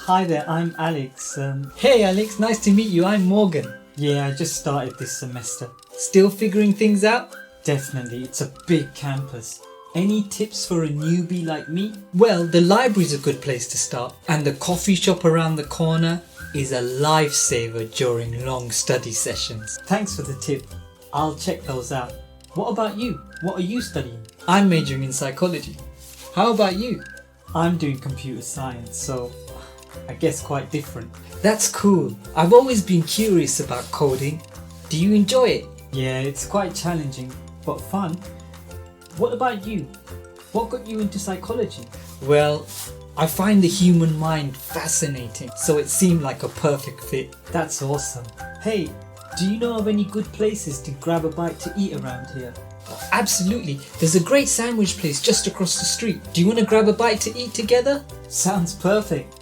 Hi there, I'm Alex. Hey Alex, nice to meet you. I'm Morgan. Yeah, I just started this semester. Still figuring things out? Definitely, it's a big campus. Any tips for a newbie like me? Well, the library's a good place to start, and the coffee shop around the corner is a lifesaver during long study sessions. Thanks for the tip. I'll check those out. What about you? What are you studying? I'm majoring in psychology. How about you? I'm doing computer science, so I guess quite different. That's cool. I've always been curious about coding. Do you enjoy it? Yeah, it's quite challenging, but fun. What about you? What got you into psychology? Well, I find the human mind fascinating, so it seemed like a perfect fit. That's awesome. Hey, do you know of any good places to grab a bite to eat around here? Absolutely. There's a great sandwich place just across the street. Do you want to grab a bite to eat together? Sounds perfect.